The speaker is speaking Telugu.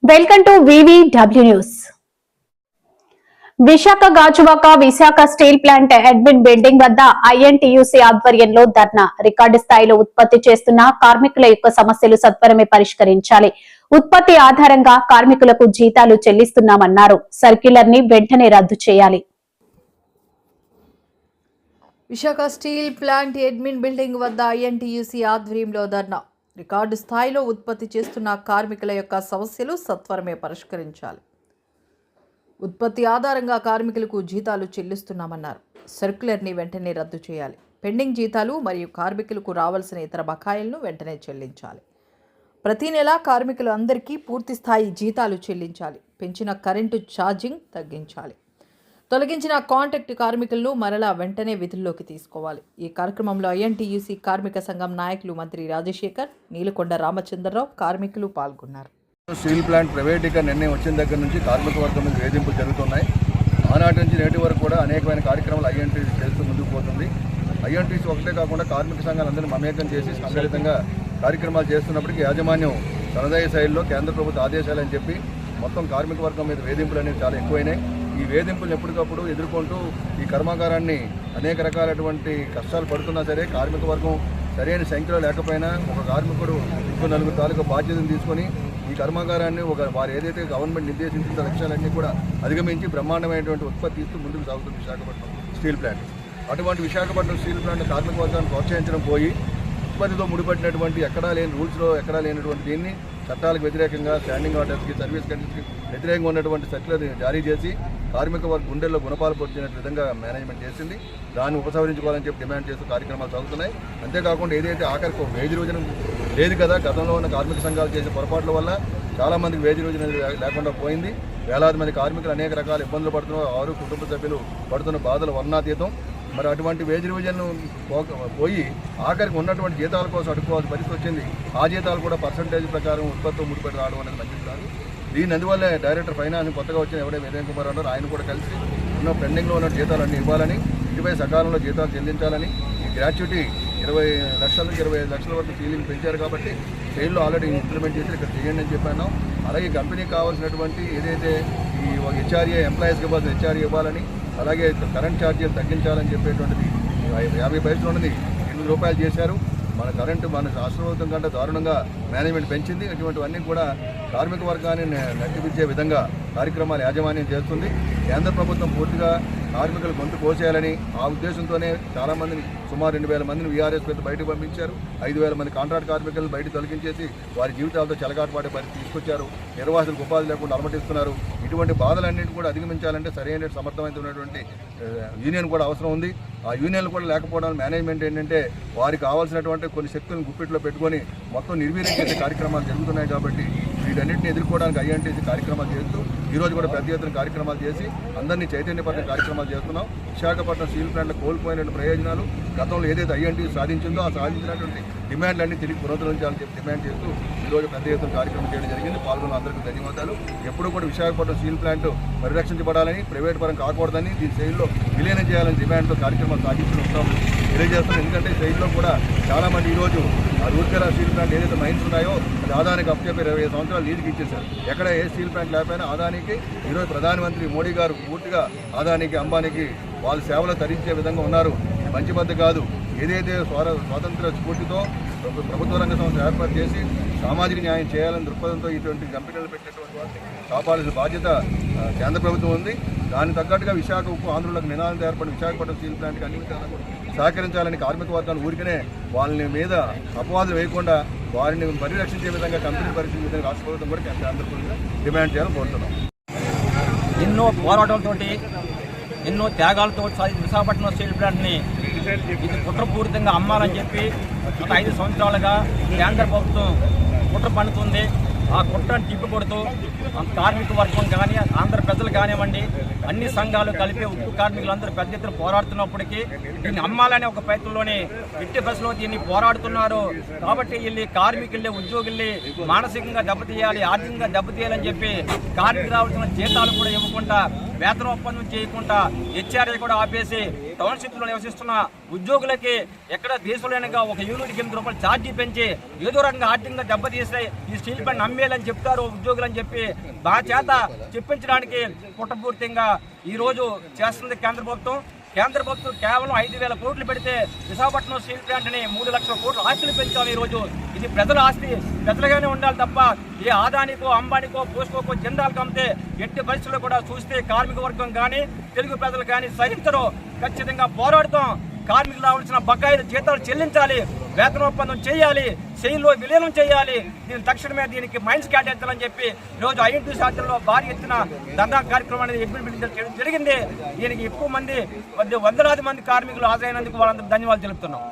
Welcome to VVW news. Visakha Gajuwaka Visakha steel plant admin building వద్ద INTUC ఆధ్వర్యంలో ధర్నా. రికార్డు స్థాయిలో ఉత్పత్తి చేస్తున్న కార్మికుల యొక్క సమస్యలు సత్వరమే పరిష్కరించాలి. ఉత్పత్తి ఆధారంగా కార్మికులకు జీతాలు చెల్లిస్తున్నామన్నారు. సర్క్యులర్ ని వెంటనే రద్దు చేయాలి. Visakha steel plant admin building వద్ద INTUC ఆధ్వర్యంలో ధర్నా. రికార్డు స్థాయిలో ఉత్పత్తి చేస్తున్న కార్మికుల యొక్క సమస్యలు సత్వరమే పరిష్కరించాలి. ఉత్పత్తి ఆధారంగా కార్మికులకు జీతాలు చెల్లిస్తున్నామన్నారు. సర్క్యులర్ని వెంటనే రద్దు చేయాలి. పెండింగ్ జీతాలు మరియు కార్మికులకు రావాల్సిన ఇతర బకాయిలను వెంటనే చెల్లించాలి. ప్రతి నెల కార్మికులు అందరికీ పూర్తి స్థాయి జీతాలు చెల్లించాలి. పెంచిన కరెంటు ఛార్జింగ్ తగ్గించాలి. తొలగించిన కాంట్రాక్ట్ కార్మికులను మరలా వెంటనే విధుల్లోకి తీసుకోవాలి. ఈ కార్యక్రమంలో INTUC కార్మిక సంఘం నాయకులు మంత్రి రాజశేఖర్, నీలకొండ రామచంద్రరావు, కార్మికులు పాల్గొన్నారు. స్టీల్ ప్లాంట్ ప్రైవేటీకరణ నిర్ణయం వచ్చిన దగ్గర నుంచి కార్మిక వర్గం మీద వేధింపులు జరుగుతున్నాయి. ఆనాటి నుంచి నేటి వరకు కూడా అనేకమైన కార్యక్రమాలు INTUC చేస్తూ ముందుకు పోతుంది. INTUC ఒకటే కాకుండా కార్మిక సంఘాలందరినీ మమేకం చేసి సంఘటితంగా కార్యక్రమాలు చేస్తున్నప్పటికీ యాజమాన్యం తనదయ శైలిలో కేంద్ర ప్రభుత్వ ఆదేశాలు అని చెప్పి మొత్తం కార్మిక వర్గం మీద వేధింపులు అనేవి చాలా ఎక్కువైనాయి. ఈ వేధింపులు ఎప్పటికప్పుడు ఎదుర్కొంటూ ఈ కర్మాగారాన్ని అనేక రకాలైనటువంటి కష్టాలు పడుతున్నా సరే కార్మిక వర్గం సరైన సంఖ్యలో లేకపోయినా ఒక కార్మికుడు నలుగురు తాలూకు బాధ్యతను తీసుకొని ఈ కర్మాగారాన్ని వారు ఏదైతే గవర్నమెంట్ నిర్దేశించిన లక్ష్యాలన్నీ కూడా అధిగమించి బ్రహ్మాండమైనటువంటి ఉత్పత్తి ఇస్తూ ముందుకు సాగుతుంది విశాఖపట్నం స్టీల్ ప్లాంట్. అటువంటి విశాఖపట్నం స్టీల్ ప్లాంట్ కార్మిక వర్గాన్ని ప్రోత్సహించడం పోయి ఉత్పత్తితో ముడిపడినటువంటి ఎక్కడా లేని రూల్స్లో ఎక్కడా లేనటువంటి దీన్ని చట్టాలకు వ్యతిరేకంగా స్టాండింగ్ ఆర్డర్స్కి సర్వీస్ కండిషన్స్కి వ్యతిరేకంగా ఉన్నటువంటి సర్క్యులర్ని జారీ చేసి కార్మిక వర్గ గుండెల్లో గుణపాలు పొడిచిన విధంగా మేనేజ్మెంట్ చేసింది. దాన్ని ఉపసంహరించుకోవాలని చెప్పి డిమాండ్ చేస్తూ కార్యక్రమాలు సాగుతున్నాయి. అంతేకాకుండా ఏదైతే ఆఖరికి వేది రోజున లేదు కదా, గతంలో ఉన్న కార్మిక సంఘాలు చేసే పొరపాట్ల వల్ల చాలామందికి వేది రోజున లేకుండా పోయింది. వేలాది మంది కార్మికులు అనేక రకాల ఇబ్బందులు పడుతున్నారు. వారు కుటుంబ సభ్యులు పడుతున్న బాధలు వర్ణాతీతం. మరి అటువంటి వేజ్ రివిజన్ పోయి ఆఖరికి ఉన్నటువంటి జీతాల కోసం అడుకోవాల్సిన పరిస్థితి వచ్చింది. ఆ జీతాలు కూడా పర్సంటేజ్ ప్రకారం ఉత్పత్తితో ముడిపెట్టి రావడం అనేది మంచిది కాదు. దీని అందువల్లే డైరెక్టర్ ఫైనాన్స్ కొత్తగా వచ్చిన ఎవడే విజయ్ కుమార్ అన్నారు, ఆయన కూడా కలిసి ఉన్న పెండింగ్లో ఉన్న జీతాలన్నీ ఇవ్వాలని, ఇటుపై సకాలంలో జీతాలు చెల్లించాలని, ఈ గ్రాట్యుటీ 20 లక్షల నుంచి 25 లక్షల వరకు సీలింగ్ పెంచారు కాబట్టి ట్రైన్లో ఆల్రెడీ ఇంప్లిమెంట్ చేసి ఇక్కడ చేయండి అని చెప్పాను. అలాగే కంపెనీకి కావాల్సినటువంటి ఏదైతే ఈ HRA ఎంప్లాయీస్కి ఇవ్వాల్సిన HRA ఇవ్వాలని, అలాగే కరెంట్ ఛార్జీలు తగ్గించాలని చెప్పేటువంటిది 50 పైసలు ఉన్నది 8 రూపాయలు చేశారు. మన కరెంటు మన శాస్త్రవంతం కంటే దారుణంగా మేనేజ్మెంట్ పెంచింది. ఇటువంటివన్నీ కూడా కార్మిక వర్గాన్ని నడిపించే విధంగా కార్యక్రమాలు యాజమాన్యం చేస్తుంది. కేంద్ర ప్రభుత్వం పూర్తిగా కార్మికులు గొంతు కోసేయాలని ఆ ఉద్దేశంతోనే చాలామందిని సుమారు 2,000 మందిని VRS పెద్ద బయటకు పంపించారు. 5,000 మంది కాంట్రాక్ట్ కార్మికులను బయట తొలగించేసి వారి జీవితాలతో చెలగాటు పాటే పరిస్థితి తీసుకొచ్చారు. నిర్వాసులకు ఉపాధి లేకుండా అలమటిస్తున్నారు. ఇటువంటి బాధలన్నింటినీ కూడా అధిగమించాలంటే సరైన సమర్థవంతమైనటువంటి యూనియన్ కూడా అవసరం ఉంది. ఆ యూనియన్లు కూడా లేకపోవడం మేనేజ్మెంట్ ఏంటంటే వారికి కావాల్సినటువంటి కొన్ని శక్తులను గుప్పిట్లో పెట్టుకొని మొత్తం నిర్వీర్యం చేసే కార్యక్రమాలు జరుగుతున్నాయి. కాబట్టి వీటన్నింటిని ఎదుర్కోవడానికి INTUC కార్యక్రమాలు చేస్తూ ఈరోజు కూడా పెద్ద ఎత్తున కార్యక్రమాలు చేసి అందరినీ చైతన్యపరిచే కార్యక్రమాలు చేస్తున్నాం. విశాఖపట్నం స్టీల్ ప్లాంట్లో కోల్పోయిన ప్రయోజనాలు గతంలో ఏదైతే INTUC సాధించిందో ఆ సాధించినటువంటి డిమాండ్లన్నీ తిరిగి పునరుద్ధరించాలని చెప్పి డిమాండ్ చేస్తూ ఈరోజు పెద్ద ఎత్తున కార్యక్రమం చేయడం జరిగింది. పాల్గొన్న అందరికీ ధన్యవాదాలు. ఎప్పుడు కూడా విశాఖపట్నం స్టీల్ ప్లాంట్ పరిరక్షించబడాలని, ప్రైవేట్ పరం కాకూడదని, దీని శైలిలో విలీనం చేయాలని డిమాండ్తో కార్యక్రమాలు సాగిస్తూ ఉంటాం తెలియజేస్తున్నాం. ఎందుకంటే శైలిలో కూడా చాలామంది ఈరోజు ఆ రూర్కెలా స్టీల్ ప్లాంట్ ఏదైతే మైన్స్ ఉన్నాయో అది ఆదానికి అప్పచెప్పి 25 సంవత్సరాలు లీజుకి ఇచ్చేశారు. ఎక్కడ ఏ స్టీల్ ప్లాంట్ లేకపోయినా ఆదానికి ఈరోజు ప్రధానమంత్రి మోడీ గారు పూర్తిగా ఆదానికి అంబానీకి వాళ్ళ సేవలు తరించే విధంగా ఉన్నారు. ఇది మంచి పద్ధతి కాదు. ఏదైతే స్వాతంత్ర స్ఫూర్తితో ప్రభుత్వ రంగ సంస్థ ఏర్పాటు చేసి సామాజిక న్యాయం చేయాలని దృక్పథంతో ఇటువంటి కంపెనీలు పెట్టినటువంటి వాటిని కాపాడాల్సిన బాధ్యత కేంద్ర ప్రభుత్వం ఉంది. దానికి తగ్గట్టుగా విశాఖ ఉక్కు ఆంధ్రులకు నినాదంతో ఏర్పడిన విశాఖపట్నం స్టీల్ ప్లాంట్కి అన్ని విధాలుగా సహకరించాలని కార్మిక వర్గాలు ఊరికనే వాళ్ళని మీద అపవాదులు వేయకుండా వారిని పరిరక్షించే విధంగా కంపెనీ పరిరక్షించే విధంగా రాష్ట్ర ప్రభుత్వం కూడా కేంద్ర ప్రభుత్వం డిమాండ్ చేయాలని కోరుతున్నాం. ఎన్నో పోరాటాలతోటి ఎన్నో త్యాగాలతో విశాఖపట్నం స్టీల్ ప్లాంట్ని ఇది కుట్రపూరితంగా అమ్మాలని చెప్పి గత 5 సంవత్సరాలుగా కేంద్ర ప్రభుత్వం కుట్ర పన్నుతుంది. ఆ కుట్రను తిప్పికొడుతూ కార్మిక వర్గం కానీ ఆంధ్ర ప్రజలు కానివ్వండి అన్ని సంఘాలు కలిపి ఉక్కు కార్మికులందరూ పెద్ద ఎత్తున పోరాడుతున్నప్పటికీ దీన్ని అమ్మాలనే ఒక ప్రయత్నంలోనే ఎట్టి బస్సులో దీన్ని పోరాడుతున్నారు. కాబట్టి వీళ్ళు కార్మికుల్ని ఉద్యోగుల్ని మానసికంగా దెబ్బతీయాలి, ఆర్థికంగా దెబ్బతీయాలని చెప్పి కార్మికులు రావాల్సిన జీతాలు కూడా ఇవ్వకుండా వేతన ఒప్పందం చేయకుండా హెచ్ఆర్ఏ కూడా ఆపేసి టౌన్షిప్లో నివసిస్తున్న ఉద్యోగులకి ఎక్కడ దేశంలోనిగా ఒక యూనిట్కి 8 రూపాయలు ఛార్జీ పెంచి ఏదో రకంగా ఆర్థికంగా దెబ్బతీస్తే ఈ స్టీల్ ప్లాంట్ అమ్మేయాలని చెప్తారు ఉద్యోగులు అని చెప్పి మా చేత చెప్పించడానికి కుట్రపూర్తిగా ఈరోజు చేస్తుంది కేంద్ర ప్రభుత్వం కేవలం 5,000 కోట్లు పెడితే విశాఖపట్నం స్టీల్ ప్లాంట్ని 3 లక్షల కోట్ల ఆస్తులు పెంచాలి. ఈరోజు ఇది ప్రజల ఆస్తి, ప్రజలుగానే ఉండాలి తప్ప ఏ ఆదానికో అంబానికో పోస్కోకో జిందాల్కి అమ్మితే ఎట్టి పరిస్థితుల్లో కూడా చూస్తే కార్మిక వర్గం కానీ తెలుగు ప్రజలు కానీ సహించరు. ఖచ్చితంగా పోరాడుతాం. కార్మికులు రావాల్సిన బకాయిల జీతాలు చెల్లించాలి, వేతన ఒప్పందం చేయాలి, శైలిలో విలీనం చేయాలి. తక్షణమే దీనికి మైండ్స్ కేటాయించాలని చెప్పి ఈరోజు ఐఎన్టీయూసీ ఆధ్వర్యంలో భారీ ఎత్తున ధర్నా కార్యక్రమం అనేది అడ్మిట్ చేయడం జరిగింది. దీనికి ఎక్కువ మంది వందలాది మంది కార్మికులు హాజరైనందుకు వాళ్ళందరూ ధన్యవాదాలు తెలుపుతున్నాం.